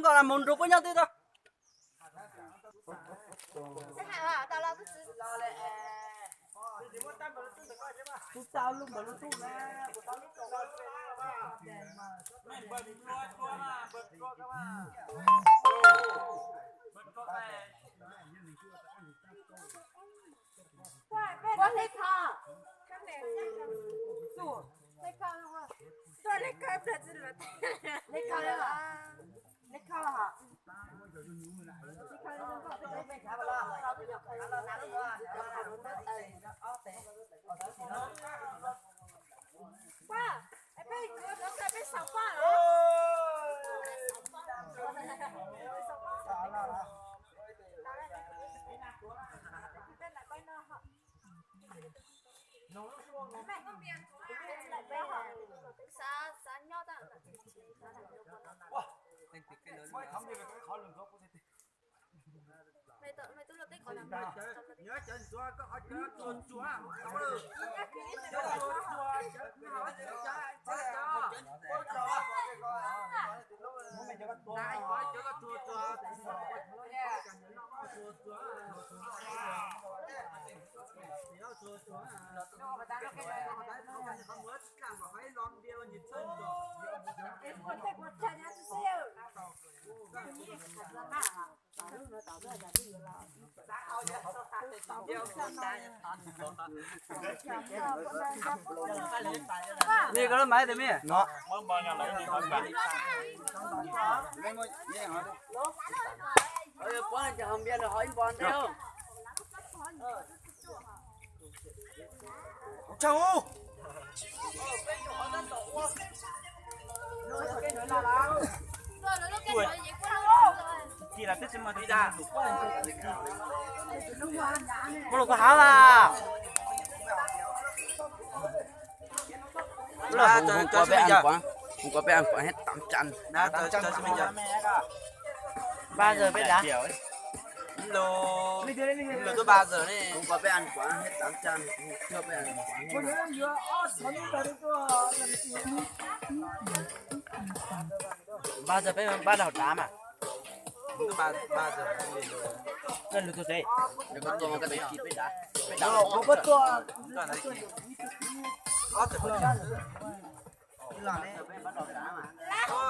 đó là muốn rút với nhau thế thôi. Tôi tao luôn mà luôn nè, tao lúc đầu我来看，坐，来看的话，坐来看不是了，来看了哈，来看了哈。爸，哎，被哥刚才被烧饭了。nhớ trên chúa có ở chúa chúa Đi cái máy thì mi. Nó. Bón cho không biết là hỏi bón đâu. Chào. Chỉ là tết mà đi ra. Có lộc hả là. Là không có bé ăn quá, không có bé ăn quá hết 800. Đã cho bây giờ. 3 giờ bé đã. Lô tới 3 giờ này. Không có bé ăn quá hết 800, chưa bé ăn quá. 3 giờ bé bắt đầu đá mà. 3 giờ. Nên được rồi. Được có to cái đấy kịp bé đá. Không có to. Có thể bắt chân. Là này bắt đầu đá mà.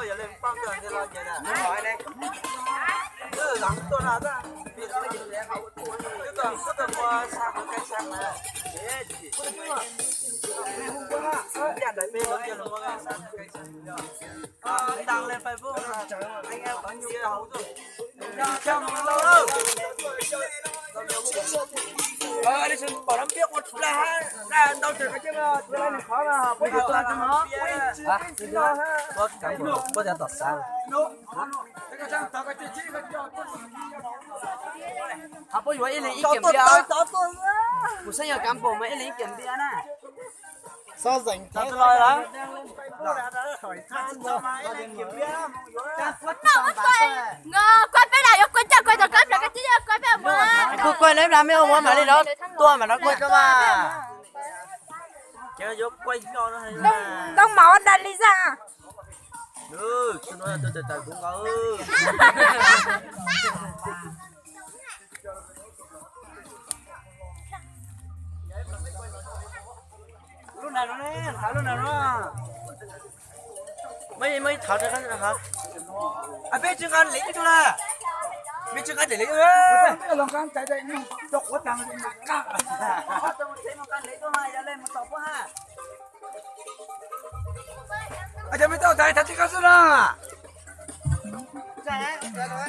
Giờ lên phong trần cho lo vậy nè. Hỏi đây. Lắm tôi nào ra. Cái tuần qua sang một cái sang này. Thế chị. Hôm qua nhà đại bê nó kia là một cái sang cái sang. Đăng lên Facebook là anh em có nhiều hấu rồi. Trong lâu đâu. Đi xin bỏ lắm biết một là đâu trời cái chứ mà tôi lên khó mà bây giờ tôi ăn nó có thể tọt sang học bây giờ ý lý kiểm bia một sinh nhật cán bộ mấy lý kiểm bia nè sao rảnh thế rồi đó quay bé này quay cho quay được cái cái chứ quay bé mà cô quay lấy làm mấy ông mà đi đó tôi mà nó quay cho mà chơi vô quay cho nó hay đông máu đặt đi ra tôi nói là tôi cũng có lúc nào nó nè thảo lúc nào nó mấy thảo cho nó hả à biết chưa anh lấy cho là biết chưa anh để lấy ơi lòng can chạy chạy chọc quá tăng cá tôi muốn thấy một con lấy tôi hai ra lên một tọt quá ha à giờ mới tao chạy thật chứ cái gì đó chạy rồi